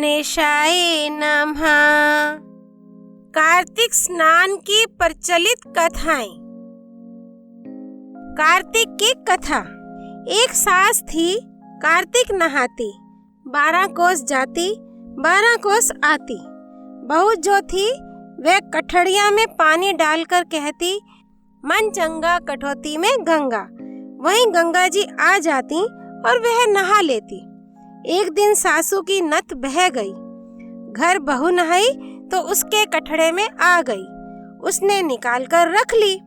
गणेशाय नमः। कार्तिक स्नान की प्रचलित कथाएं। कार्तिक की कथा। एक सास थी, कार्तिक नहाती, 12 कोस जाती, 12 कोस आती। बहू जो थी वह कठड़िया में पानी डालकर कहती, मन चंगा कठौती में गंगा। वहीं गंगा जी आ जाती और वह नहा लेती। एक दिन सासू की नत बह गई। घर बहू नहाई तो उसके कठड़े में आ गई। उसने निकाल कर रख ली।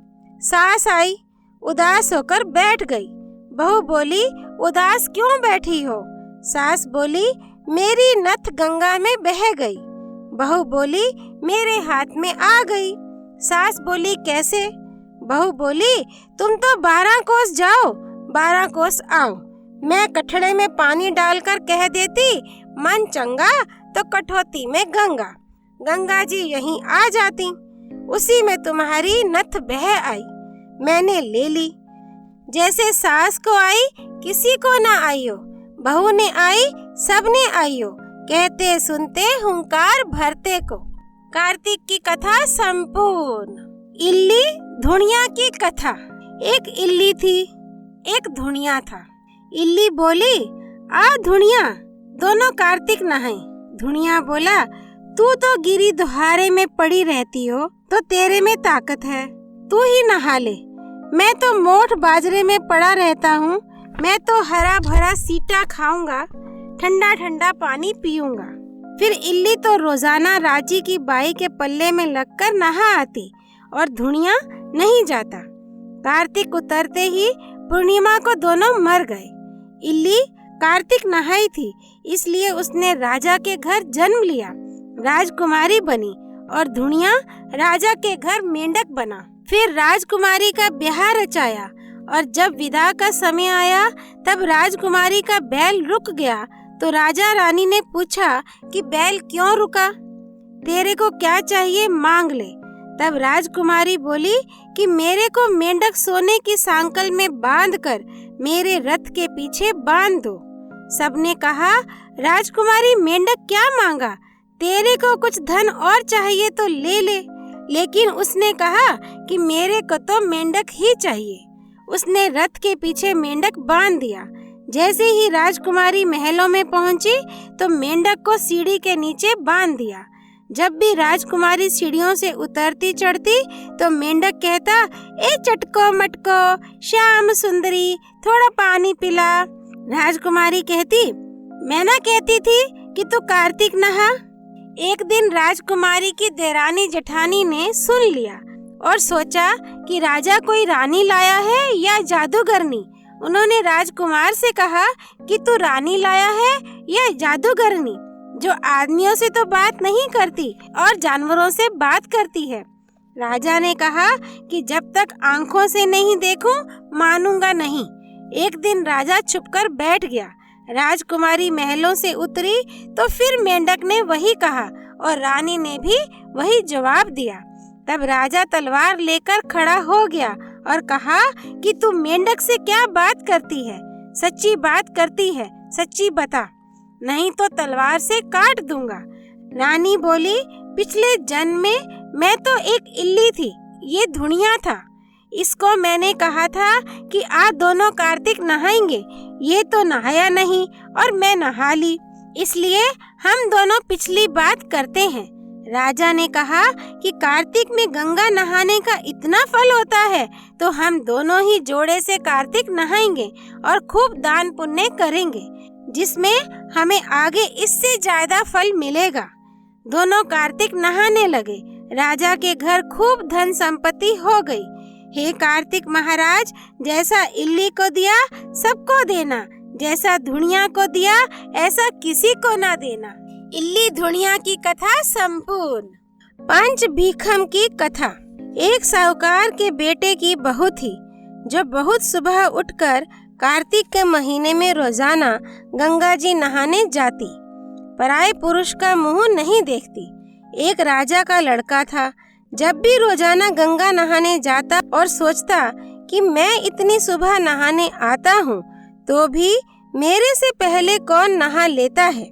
सास आई, उदास होकर बैठ गई। बहू बोली, उदास क्यों बैठी हो? सास बोली, मेरी नथ गंगा में बह गई। बहू बोली, मेरे हाथ में आ गई। सास बोली, कैसे? बहू बोली, तुम तो 12 कोस जाओ, 12 कोस आओ। मैं कठड़े में पानी डालकर कह देती, मन चंगा तो कठौती में गंगा। गंगा जी यहीं आ जाती। उसी में तुम्हारी नथ बह आई। मैंने ले ली। जैसे सास को आई किसी को ना आई हो, बहू ने आई सबने आई हो। कहते सुनते हुंकार भरते को। कार्तिक की कथा संपूर्ण। इल्ली धुनिया की कथा। एक इल्ली थी, एक धुनिया था। इल्ली बोली, आ धुनिया, दोनों कार्तिक नहाए। धुनिया बोला, तू तो गिरी दुहारे में पड़ी रहती हो तो तेरे में ताकत है, तू ही नहा ले। मैं तो मोठ बाजरे में पड़ा रहता हूँ, मैं तो हरा भरा सीटा खाऊंगा, ठंडा ठंडा पानी पीऊंगा। फिर इल्ली तो रोजाना राजी की बाई के पल्ले में लगकर नहा आती और धुनिया नहीं जाता। कार्तिक उतरते ही पूर्णिमा को दोनों मर गए। इल्ली कार्तिक नहाई थी, इसलिए उसने राजा के घर जन्म लिया, राजकुमारी बनी, और धुनिया राजा के घर मेंढक बना। फिर राजकुमारी का ब्याह रचाया और जब विदा का समय आया तब राजकुमारी का बैल रुक गया तो राजा रानी ने पूछा कि बैल क्यों रुका? तेरे को क्या चाहिए मांग ले। तब राजकुमारी बोली कि मेरे को मेंढक सोने की सांकल में बांधकर मेरे रथ के पीछे बांध दो। सबने कहा, राजकुमारी मेंढक क्या मांगा, तेरे को कुछ धन और चाहिए तो ले ले। लेकिन उसने कहा कि मेरे को तो मेंढक ही चाहिए। उसने रथ के पीछे मेंढक बांध दिया। जैसे ही राजकुमारी महलों में पहुंची तो मेंढक को सीढ़ी के नीचे बांध दिया। जब भी राजकुमारी सीढ़ियों से उतरती चढ़ती तो मेंढक कहता, ए चटको मटको श्याम सुंदरी, थोड़ा पानी पिला। राजकुमारी कहती, मैं ना कहती थी कि तू कार्तिक नहा। एक दिन राजकुमारी की देरानी जेठानी ने सुन लिया और सोचा कि राजा कोई रानी लाया है या जादूगरनी। उन्होंने राजकुमार से कहा कि तू रानी लाया है या जादूगरनी, जो आदमियों से तो बात नहीं करती और जानवरों से बात करती है। राजा ने कहा कि जब तक आंखों से नहीं देखूं मानूंगा नहीं। एक दिन राजा छुपकर बैठ गया। राजकुमारी महलों से उतरी तो फिर मेंढक ने वही कहा और रानी ने भी वही जवाब दिया। तब राजा तलवार लेकर खड़ा हो गया और कहा कि तू मेंढक से क्या बात करती है? सच्ची बात करती है, सच्ची बता, नहीं तो तलवार से काट दूंगा। रानी बोली, पिछले जन्म में मैं तो एक इल्ली थी, ये धुनिया था। इसको मैंने कहा था कि आज दोनों कार्तिक नहाएंगे, ये तो नहाया नहीं और मैं नहा ली, इसलिए हम दोनों पिछली बात करते हैं। राजा ने कहा कि कार्तिक में गंगा नहाने का इतना फल होता है तो हम दोनों ही जोड़े से कार्तिक नहाएंगे और खूब दान पुण्य करेंगे, जिसमें हमें आगे इससे ज्यादा फल मिलेगा। दोनों कार्तिक नहाने लगे। राजा के घर खूब धन संपत्ति हो गई। हे कार्तिक महाराज, जैसा इल्ली को दिया सबको देना, जैसा धुनिया को दिया ऐसा किसी को ना देना। इल्ली धुनिया की कथा संपूर्ण। पंच भीखम की कथा। एक साहूकार के बेटे की बहू थी जो बहुत सुबह उठकर कार्तिक के महीने में रोजाना गंगा जी नहाने जाती, पराये पुरुष का मुंह नहीं देखती। एक राजा का लड़का था। जब भी रोजाना गंगा नहाने जाता और सोचता कि मैं इतनी सुबह नहाने आता हूँ तो भी मेरे से पहले कौन नहा लेता है।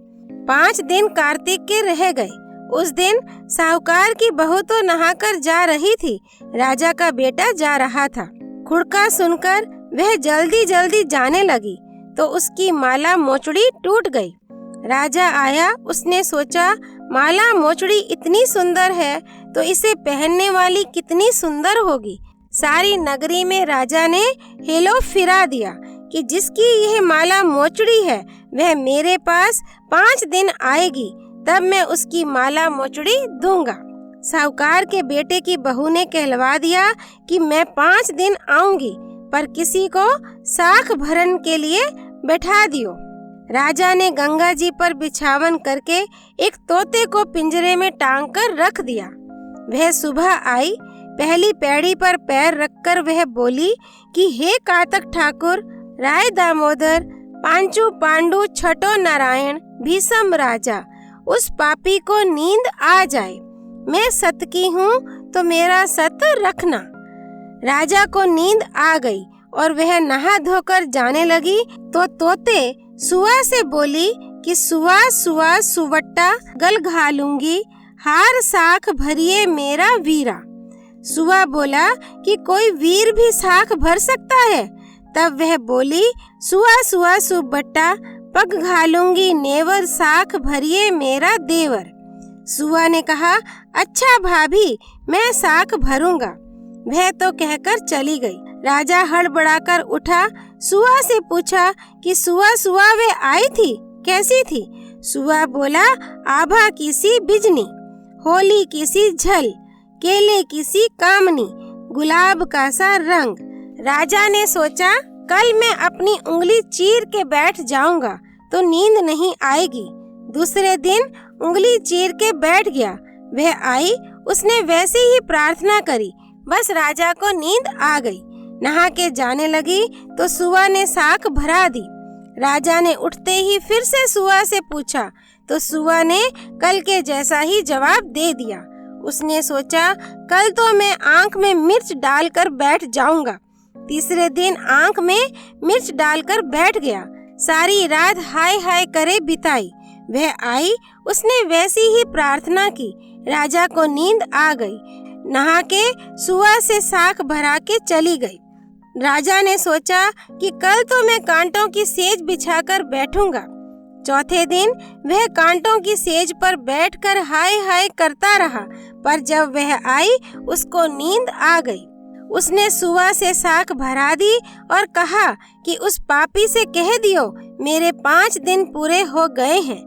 5 दिन कार्तिक के रह गए। उस दिन साहूकार की बहू तो नहाकर जा रही थी, राजा का बेटा जा रहा था। खुड़का सुनकर वह जल्दी जल्दी जाने लगी तो उसकी माला मोचड़ी टूट गई। राजा आया, उसने सोचा माला मोचड़ी इतनी सुंदर है तो इसे पहनने वाली कितनी सुंदर होगी। सारी नगरी में राजा ने हेलो फिरा दिया कि जिसकी यह माला मोचड़ी है वह मेरे पास 5 दिन आएगी, तब मैं उसकी माला मोचड़ी दूंगा। साहूकार के बेटे की बहू ने कहलवा दिया कि मैं 5 दिन आऊंगी, पर किसी को साख भरन के लिए बैठा दियो। राजा ने गंगा जी पर बिछावन करके एक तोते को पिंजरे में टांग कर रख दिया। वह सुबह आई, पहली पैड़ी पर पैर रखकर वह बोली कि हे कार्तिक ठाकुर, राय दामोदर, पांचू पांडु, छठो नारायण, भीषम राजा, उस पापी को नींद आ जाए। मैं सत की हूँ तो मेरा सत रखना। राजा को नींद आ गई और वह नहा धोकर जाने लगी तो तोते सुआ से बोली कि सुआ सुआ सुवट्टा गल घालूंगी, हार साख भरिए मेरा वीरा। सुआ बोला कि कोई वीर भी साख भर सकता है। तब वह बोली सुआ सुआ सुबट्टा पग घालूंगी, नेवर साख भरिए मेरा देवर। सुआ ने कहा अच्छा भाभी, मैं साख भरूंगा। वह तो कहकर चली गई। राजा हड़बड़ाकर उठा, सुआ से पूछा कि सुआ सुआ वे आई थी, कैसी थी? सुआ बोला आभा किसी बिजनी, होली किसी झल, केले किसी कामनी, गुलाब का सा रंग। राजा ने सोचा कल मैं अपनी उंगली चीर के बैठ जाऊंगा तो नींद नहीं आएगी। दूसरे दिन उंगली चीर के बैठ गया। वह आई, उसने वैसे ही प्रार्थना करी, बस राजा को नींद आ गई। नहा के जाने लगी तो सुआ ने साख भरा दी। राजा ने उठते ही फिर से सुआ से पूछा तो सुआ ने कल के जैसा ही जवाब दे दिया। उसने सोचा कल तो मैं आंख में मिर्च डालकर बैठ जाऊंगा। तीसरे दिन आंख में मिर्च डालकर बैठ गया। सारी रात हाय हाय करे बिताई। वह आई, उसने वैसी ही प्रार्थना की। राजा को नींद आ गई। नहा के सुआ से साख भरा के चली गई। राजा ने सोचा कि कल तो मैं कांटों की सेज बिछाकर बैठूंगा। चौथे दिन वह कांटों की सेज पर बैठकर हाय हाय करता रहा, पर जब वह आई उसको नींद आ गई। उसने सुआ से साख भरा दी और कहा कि उस पापी से कह दियो मेरे 5 दिन पूरे हो गए हैं,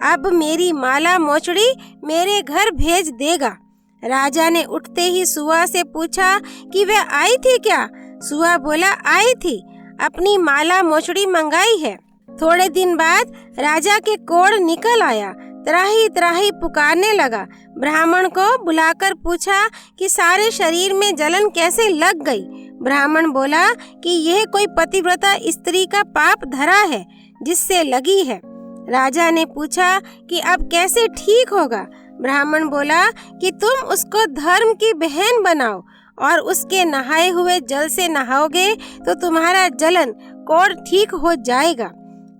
अब मेरी माला मोचड़ी मेरे घर भेज देगा। राजा ने उठते ही सुआ से पूछा कि वह आई थी क्या? सुआ बोला आई थी, अपनी माला मोचड़ी मंगाई है। थोड़े दिन बाद राजा के कोढ़ निकल आया, त्राही त्राही पुकारने लगा। ब्राह्मण को बुलाकर पूछा कि सारे शरीर में जलन कैसे लग गई। ब्राह्मण बोला कि यह कोई पतिव्रता स्त्री का पाप धरा है जिससे लगी है। राजा ने पूछा कि अब कैसे ठीक होगा। ब्राह्मण बोला कि तुम उसको धर्म की बहन बनाओ और उसके नहाए हुए जल से नहाओगे तो तुम्हारा जलन कोढ़ ठीक हो जाएगा।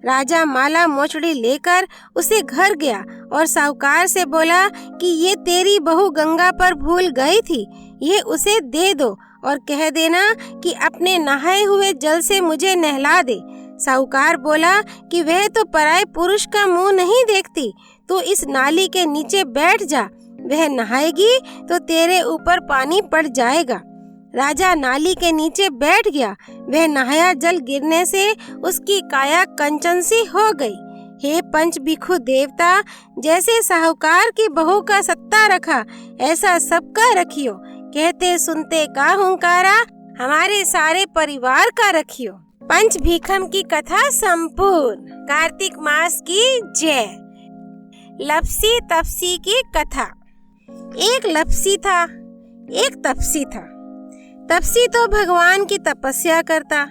राजा माला मोचड़ी लेकर उसे घर गया और साहूकार से बोला कि ये तेरी बहू गंगा पर भूल गई थी, ये उसे दे दो और कह देना कि अपने नहाए हुए जल से मुझे नहला दे। साहूकार बोला कि वह तो पराये पुरुष का मुंह नहीं देखती, तो इस नाली के नीचे बैठ जा, वह नहाएगी तो तेरे ऊपर पानी पड़ जाएगा। राजा नाली के नीचे बैठ गया। वह नहाया जल गिरने से उसकी काया कंचन सी हो गई। हे पंच भिक्षु देवता, जैसे साहूकार की बहू का सत्ता रखा ऐसा सबका रखियो। कहते सुनते का हुंकारा हमारे सारे परिवार का रखियो। पंच भीखम की कथा संपूर्ण। कार्तिक मास की जय। लपसी तपसी की कथा। एक लपसी था, एक तपसी था। तपसी तो भगवान की तपस्या करता।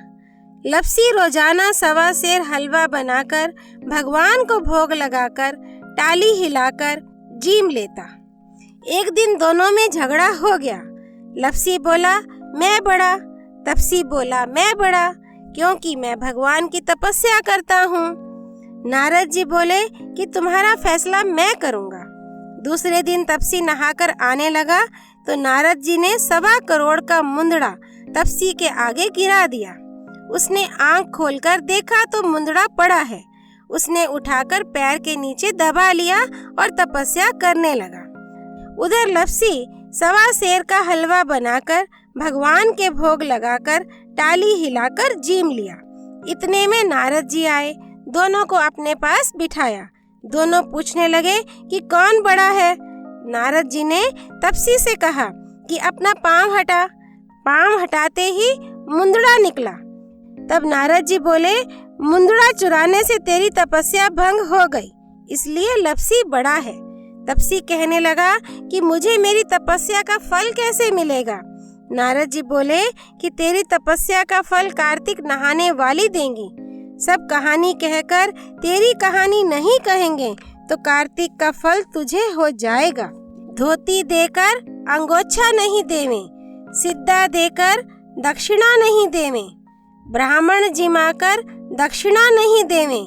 लपसी रोजाना 1.25 सेर हलवा बनाकर भगवान को भोग लगाकर टाली हिलाकर जीम लेता। एक दिन दोनों में झगड़ा हो गया। लपसी बोला मैं बड़ा, तपसी बोला मैं बड़ा, क्योंकि मैं भगवान की तपस्या करता हूँ। नारद जी बोले कि तुम्हारा फैसला मैं करूँगा। दूसरे दिन तपसी नहाकर आने लगा तो नारद जी ने 1.25 करोड़ का मुंदड़ा तपसी के आगे गिरा दिया। उसने आंख खोलकर देखा तो मुंदड़ा पड़ा है। उसने उठाकर पैर के नीचे दबा लिया और तपस्या करने लगा। उधर लपसी 1.25 सेर का हलवा बनाकर भगवान के भोग लगाकर टाली हिलाकर जीम लिया। इतने में नारद जी आए, दोनों को अपने पास बिठाया। दोनों पूछने लगे कि कौन बड़ा है। नारद जी ने तपसी से कहा कि अपना पाँव हटा। पाँव हटाते ही मुंदड़ा निकला। तब नारद जी बोले, मुंदड़ा चुराने से तेरी तपस्या भंग हो गई, इसलिए लपसी बड़ा है। तपसी कहने लगा कि मुझे मेरी तपस्या का फल कैसे मिलेगा। नारद जी बोले कि तेरी तपस्या का फल कार्तिक नहाने वाली देंगी। सब कहानी कहकर तेरी कहानी नहीं कहेंगे तो कार्तिक का फल तुझे हो जाएगा। धोती देकर अंगोछा नहीं देवे, सिद्धा देकर दक्षिणा नहीं देवे, ब्राह्मण जिमाकर दक्षिणा नहीं देवे,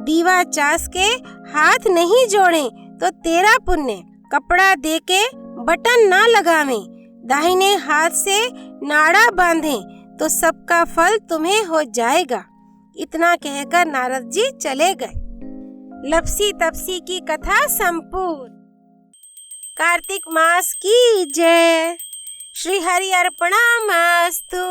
दीवा चास के हाथ नहीं जोड़े तो तेरा पुण्य, कपड़ा देके बटन ना लगावे, दाहिने हाथ से नाड़ा बांधे तो सबका फल तुम्हें हो जाएगा। इतना कहकर नारद जी चले गए। लपसी तपसी की कथा संपूर्ण। कार्तिक मास की जय। श्री हरि अर्पणमस्तु।